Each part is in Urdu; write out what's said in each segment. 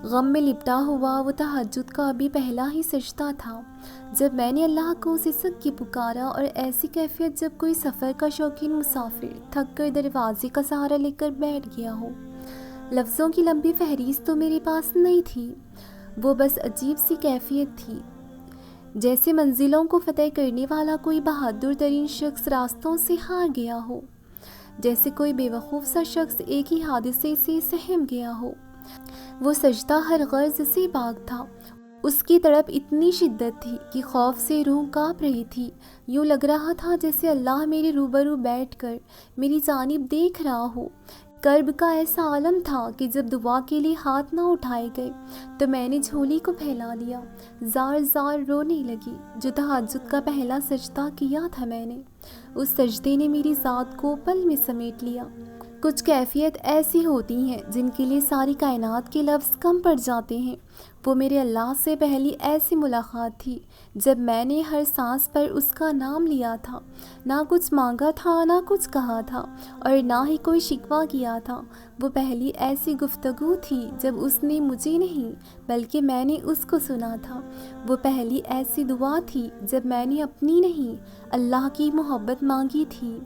غم میں لپٹا ہوا وہ تہجد کا ابھی پہلا ہی سجدہ تھا جب میں نے اللہ کو سسک کے پکارا، اور ایسی کیفیت جب کوئی سفر کا شوقین مسافر تھک کر دروازے کا سہارا لے کر بیٹھ گیا ہو۔ لفظوں کی لمبی فہرست تو میرے پاس نہیں تھی، وہ بس عجیب سی کیفیت تھی، جیسے منزلوں کو فتح کرنے والا کوئی بہادر ترین شخص راستوں سے ہار گیا ہو، جیسے کوئی بے وقوف سا شخص ایک ہی حادثے سے سہم گیا ہو۔ وہ سجدہ ہر غرض سے پاک تھا، اس کی تڑپ اتنی شدت تھی کہ خوف سے روح کانپ رہی تھی، یوں لگ رہا تھا جیسے اللہ میرے روبرو بیٹھ کر میری جانب دیکھ رہا ہو۔ کرب کا ایسا عالم تھا کہ جب دعا کے لیے ہاتھ نہ اٹھائے گئے تو میں نے جھولی کو پھیلا لیا، زار زار رونے لگی۔ جو تہجد کا پہلا سجدہ کیا تھا میں نے، اس سجدے نے میری ذات کو پل میں سمیٹ لیا۔ کچھ کیفیت ایسی ہوتی ہیں جن کے لیے ساری کائنات کے لفظ کم پڑ جاتے ہیں۔ وہ میرے اللہ سے پہلی ایسی ملاقات تھی جب میں نے ہر سانس پر اس کا نام لیا تھا، نہ کچھ مانگا تھا، نہ کچھ کہا تھا، اور نہ ہی کوئی شکوہ کیا تھا۔ وہ پہلی ایسی گفتگو تھی جب اس نے مجھے نہیں بلکہ میں نے اس کو سنا تھا۔ وہ پہلی ایسی دعا تھی جب میں نے اپنی نہیں اللہ کی محبت مانگی تھی۔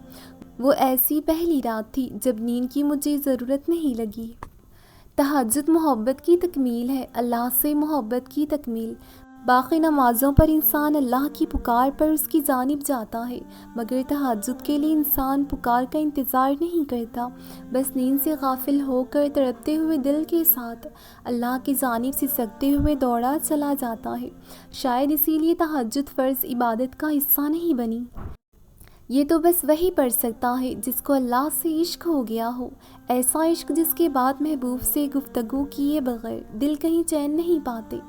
وہ ایسی پہلی رات تھی جب نیند کی مجھے ضرورت نہیں لگی۔ تہجد محبت کی تکمیل ہے، اللہ سے محبت کی تکمیل۔ باقی نمازوں پر انسان اللہ کی پکار پر اس کی جانب جاتا ہے، مگر تہجد کے لیے انسان پکار کا انتظار نہیں کرتا، بس نیند سے غافل ہو کر تڑپتے ہوئے دل کے ساتھ اللہ کی جانب سسکتے ہوئے دوڑا چلا جاتا ہے۔ شاید اسی لیے تہجد فرض عبادت کا حصہ نہیں بنی۔ یہ تو بس وہی پڑھ سکتا ہے جس کو اللہ سے عشق ہو گیا ہو، ایسا عشق جس کے بعد محبوب سے گفتگو کیے بغیر دل کہیں چین نہیں پاتے،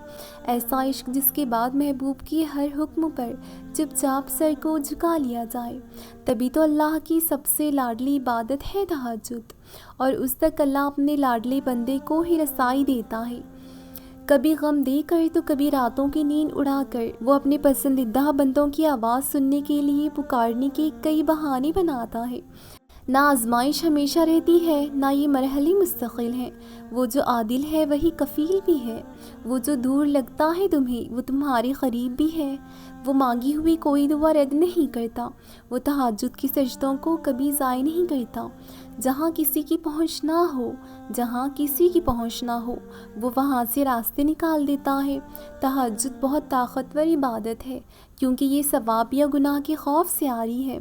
ایسا عشق جس کے بعد محبوب کی ہر حکم پر چپ چاپ سر کو جھکا لیا جائے۔ تبھی تو اللہ کی سب سے لاڈلی عبادت ہے تہجد، اور اس تک اللہ اپنے لاڈلے بندے کو ہی رسائی دیتا ہے، کبھی غم دے کر تو کبھی راتوں کی نیند اڑا کر۔ وہ اپنے پسندیدہ بندوں کی آواز سننے کے لیے پکارنے کے کئی بہانے بناتا ہے۔ نہ آزمائش ہمیشہ رہتی ہے، نہ یہ مرحلے مستقل ہیں۔ وہ جو عادل ہے وہی کفیل بھی ہے، وہ جو دور لگتا ہے تمہیں وہ تمہارے قریب بھی ہے۔ وہ مانگی ہوئی کوئی دعا رد نہیں کرتا، وہ تہجد کی سجدوں کو کبھی ضائع نہیں کرتا۔ جہاں کسی کی پہنچ نہ ہو، جہاں کسی کی پہنچ نہ ہو، وہ وہاں سے راستے نکال دیتا ہے۔ تہجد بہت طاقتور عبادت ہے، کیونکہ یہ ثواب یا گناہ کے خوف سے عاری ہے۔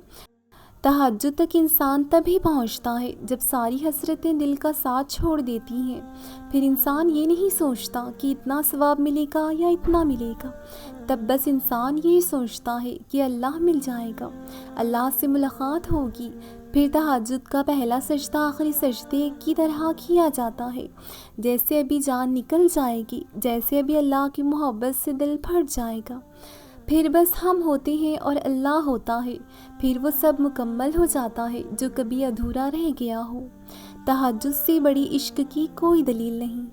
تہجد تک انسان تبھی پہنچتا ہے جب ساری حسرتیں دل کا ساتھ چھوڑ دیتی ہیں۔ پھر انسان یہ نہیں سوچتا کہ اتنا ثواب ملے گا یا اتنا ملے گا، تب بس انسان یہ سوچتا ہے کہ اللہ مل جائے گا، اللہ سے ملاقات ہوگی۔ پھر تہجد کا پہلا سجدہ آخری سجدے کی طرح کیا جاتا ہے، جیسے ابھی جان نکل جائے گی، جیسے ابھی اللہ کی محبت سے دل پھٹ جائے گا۔ پھر بس ہم ہوتے ہیں اور اللہ ہوتا ہے، پھر وہ سب مکمل ہو جاتا ہے جو کبھی ادھورا رہ گیا ہو۔ تہجد سے بڑی عشق کی کوئی دلیل نہیں۔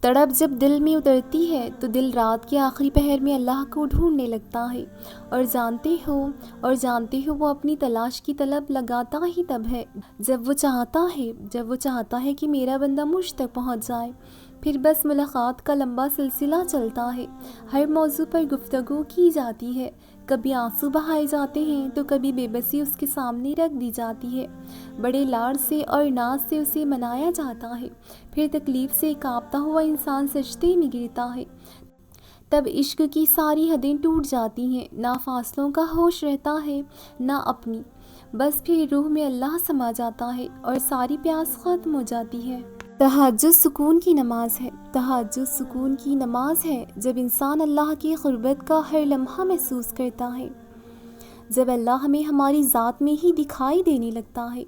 تڑپ جب دل میں اترتی ہے تو دل رات کے آخری پہر میں اللہ کو ڈھونڈنے لگتا ہے، اور جانتے ہو وہ اپنی تلاش کی طلب لگاتا ہی تب ہے جب وہ چاہتا ہے کہ میرا بندہ مجھ تک پہنچ جائے۔ پھر بس ملاقات کا لمبا سلسلہ چلتا ہے، ہر موضوع پر گفتگو کی جاتی ہے، کبھی آنسو بہائے جاتے ہیں تو کبھی بے بسی اس کے سامنے رکھ دی جاتی ہے، بڑے لاڈ سے اور ناز سے اسے منایا جاتا ہے۔ پھر تکلیف سے کانپتا ہوا انسان سجدے میں گرتا ہے، تب عشق کی ساری حدیں ٹوٹ جاتی ہیں، نہ فاصلوں کا ہوش رہتا ہے نہ اپنی، بس پھر روح میں اللہ سما جاتا ہے اور ساری پیاس ختم ہو جاتی ہے۔ تہجد سکون کی نماز ہے، تہجد سکون کی نماز ہے جب انسان اللہ کی قربت کا ہر لمحہ محسوس کرتا ہے، جب اللہ ہمیں ہماری ذات میں ہی دکھائی دینے لگتا ہے۔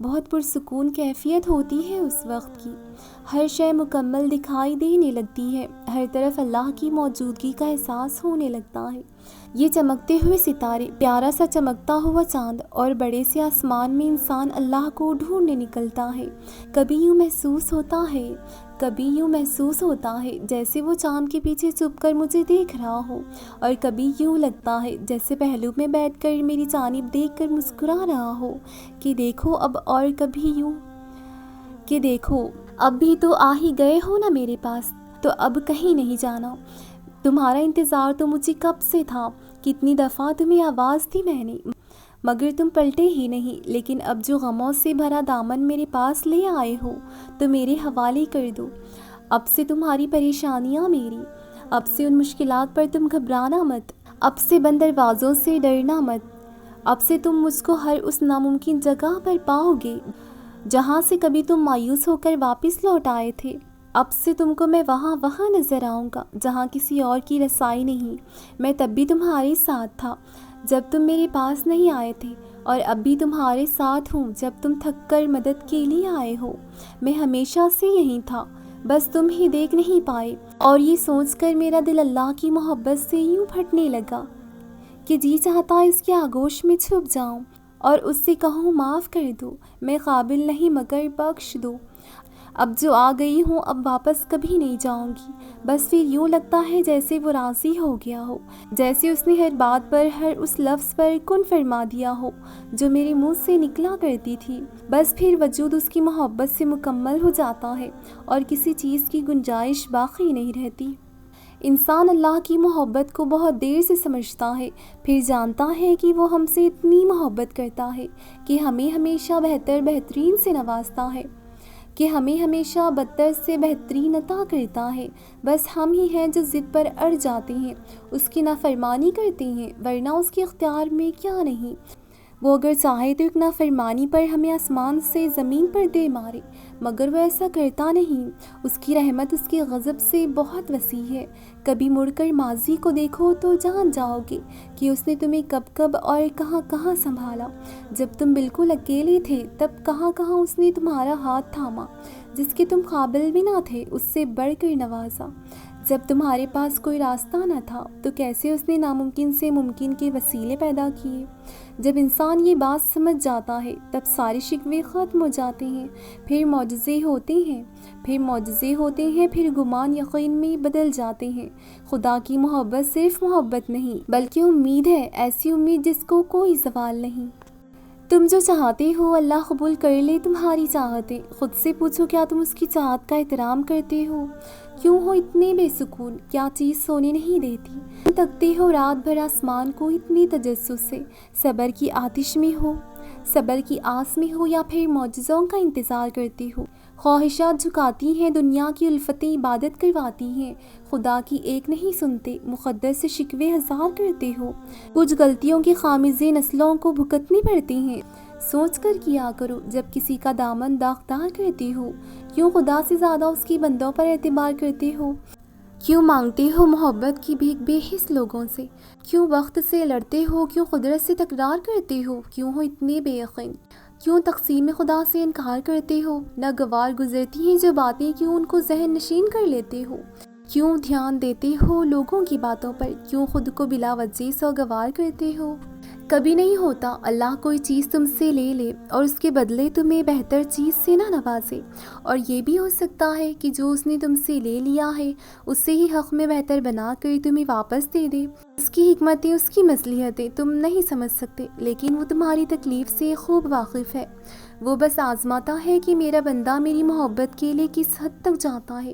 بہت پرسکون کیفیت ہوتی ہے اس وقت کی، ہر شے مکمل دکھائی دینے لگتی ہے، ہر طرف اللہ کی موجودگی کا احساس ہونے لگتا ہے۔ یہ چمکتے ہوئے ستارے، پیارا سا چمکتا ہوا چاند اور بڑے سے آسمان میں انسان اللہ کو ڈھونڈنے نکلتا ہے۔ کبھی یوں محسوس ہوتا ہے جیسے وہ چاند کے پیچھے چھپ کر مجھے دیکھ رہا ہو، اور کبھی یوں لگتا ہے جیسے پہلو میں بیٹھ کر میری جانب دیکھ کر مسکرا رہا ہو کہ دیکھو اب، اور کبھی یوں کہ دیکھو اب بھی تو آ ہی گئے ہو نا میرے پاس۔ تو اب کہیں نہیں جانا۔ تمہارا انتظار تو مجھے کب سے تھا، کتنی دفعہ تمہیں آواز دی میں نے، مگر تم پلٹے ہی نہیں۔ لیکن اب جو غموں سے بھرا دامن میرے پاس لے آئے ہو تو میرے حوالے کر دو۔ اب سے تمہاری پریشانیاں میری، اب سے ان مشکلات پر تم گھبرانا مت، اب سے بند دروازوں سے ڈرنا مت۔ اب سے تم مجھ کو ہر اس ناممکن جگہ پر پاؤ گے جہاں سے کبھی تم مایوس ہو کر واپس لوٹ آئے تھے۔ اب سے تم کو میں وہاں نظر آؤں گا جہاں کسی اور کی رسائی نہیں۔ میں تب بھی تمہارے ساتھ تھا جب تم میرے پاس نہیں آئے تھے، اور اب بھی تمہارے ساتھ ہوں جب تم تھک کر مدد کے لیے آئے ہو۔ میں ہمیشہ سے یہیں تھا، بس تم ہی دیکھ نہیں پائے۔ اور یہ سوچ کر میرا دل اللہ کی محبت سے یوں پھٹنے لگا کہ جی چاہتا اس کے آغوش میں چھپ جاؤں اور اس سے کہوں معاف کر دو، میں قابل نہیں مگر بخش دو۔ اب جو آ گئی ہوں اب واپس کبھی نہیں جاؤں گی۔ بس پھر یوں لگتا ہے جیسے وہ راضی ہو گیا ہو، جیسے اس نے ہر بات پر، ہر اس لفظ پر کن فرما دیا ہو جو میرے منہ سے نکلا کرتی تھی۔ بس پھر وجود اس کی محبت سے مکمل ہو جاتا ہے اور کسی چیز کی گنجائش باقی نہیں رہتی۔ انسان اللہ کی محبت کو بہت دیر سے سمجھتا ہے، پھر جانتا ہے کہ وہ ہم سے اتنی محبت کرتا ہے کہ ہمیں ہمیشہ بہترین سے نوازتا ہے، کہ ہمیں ہمیشہ بدتر سے بہترین عطا کرتا ہے۔ بس ہم ہی ہیں جو ضد پر اڑ جاتے ہیں، اس کی نافرمانی کرتے ہیں، ورنہ اس کے اختیار میں کیا نہیں۔ وہ اگر چاہے تو ایک نافرمانی پر ہمیں آسمان سے زمین پر دے مارے، مگر وہ ایسا کرتا نہیں۔ اس کی رحمت اس کے غضب سے بہت وسیع ہے۔ کبھی مڑ کر ماضی کو دیکھو تو جان جاؤ گے کہ اس نے تمہیں کب کب اور کہاں کہاں سنبھالا۔ جب تم بالکل اکیلے تھے تب کہاں کہاں اس نے تمہارا ہاتھ تھاما، جس کے تم قابل بھی نہ تھے اس سے بڑھ کر نوازا۔ جب تمہارے پاس کوئی راستہ نہ تھا تو کیسے اس نے ناممکن سے ممکن کے وسیلے پیدا کیے۔ جب انسان یہ بات سمجھ جاتا ہے تب سارے شکوے ختم ہو جاتے ہیں، پھر معجزے ہوتے ہیں، پھر گمان یقین میں بدل جاتے ہیں۔ خدا کی محبت صرف محبت نہیں بلکہ امید ہے، ایسی امید جس کو کوئی زوال نہیں۔ تم جو چاہتے ہو اللہ قبول کر لے تمہاری چاہتیں۔ خود سے پوچھو کیا تم اس کی چاہت کا احترام کرتے ہو؟ کیوں ہو اتنے بے سکون؟ کیا چیز سونے نہیں دیتی؟ تکتے ہو رات بھر آسمان کو اتنی تجسس سے؟ صبر کی آتش میں ہو، صبر کی آس میں ہو، یا پھر معجزوں کا انتظار کرتے ہو؟ خواہشات جھکاتی ہیں، دنیا کی الفتیں عبادت کرواتی ہیں، خدا کی ایک نہیں سنتے، مقدس سے شکوے ہزار کرتے ہو۔ کچھ غلطیوں کے خامیازے نسلوں کو بھگتنی پڑتی ہیں۔ سوچ کر کیا کرو جب کسی کا دامن داغدار کرتے ہو، کیوں خدا سے زیادہ اس کی بندوں پر اعتبار کرتے ہو؟ کیوں مانگتے ہو محبت کی بھیک بے حس لوگوں سے؟ کیوں وقت سے لڑتے ہو؟ کیوں قدرت سے تکرار کرتے ہو؟ کیوں ہو اتنے بے یقین؟ کیوں تقسیم خدا سے انکار کرتے ہو؟ ناگوار گزرتی ہیں جو باتیں کیوں ان کو ذہن نشین کر لیتے ہو؟ کیوں دھیان دیتے ہو لوگوں کی باتوں پر؟ کیوں خود کو بلا وجہ سوگوار کرتے ہو؟ کبھی نہیں ہوتا اللہ کوئی چیز تم سے لے لے اور اس کے بدلے تمہیں بہتر چیز سے نہ نوازے، اور یہ بھی ہو سکتا ہے کہ جو اس نے تم سے لے لیا ہے اسے ہی حق میں بہتر بنا کر تمہیں واپس دے دے۔ اس کی حکمتیں، اس کی مصلحتیں تم نہیں سمجھ سکتے، لیکن وہ تمہاری تکلیف سے خوب واقف ہے۔ وہ بس آزماتا ہے کہ میرا بندہ میری محبت کے لیے کس حد تک جاتا ہے۔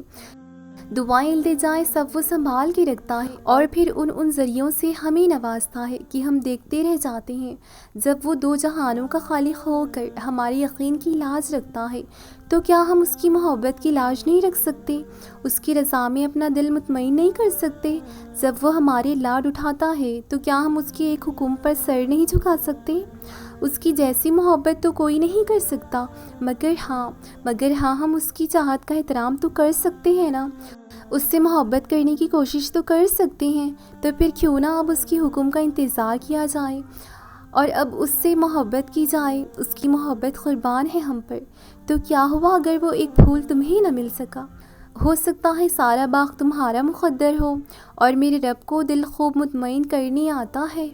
دعائیں التجائیں سب وہ سنبھال کے رکھتا ہے، اور پھر ان ذریعوں سے ہمیں نوازتا ہے کہ ہم دیکھتے رہ جاتے ہیں۔ جب وہ دو جہانوں کا خالق ہو کر ہمارے یقین کی لاج رکھتا ہے تو کیا ہم اس کی محبت کی لاج نہیں رکھ سکتے؟ اس کی رضا میں اپنا دل مطمئن نہیں کر سکتے؟ جب وہ ہمارے لاڈ اٹھاتا ہے تو کیا ہم اس کے ایک حکم پر سر نہیں جھکا سکتے؟ اس کی جیسی محبت تو کوئی نہیں کر سکتا، مگر ہاں ہم اس کی چاہت کا احترام تو کر سکتے ہیں نا، اس سے محبت کرنے کی کوشش تو کر سکتے ہیں۔ تو پھر کیوں نہ اب اس کی حکم کا انتظار کیا جائے اور اب اس سے محبت کی جائے۔ اس کی محبت قربان ہے ہم پر، تو کیا ہوا اگر وہ ایک پھول تمہیں نہ مل سکا؟ ہو سکتا ہے سارا باغ تمہارا مقدر ہو، اور میرے رب کو دل خوب مطمئن کرنے آتا ہے۔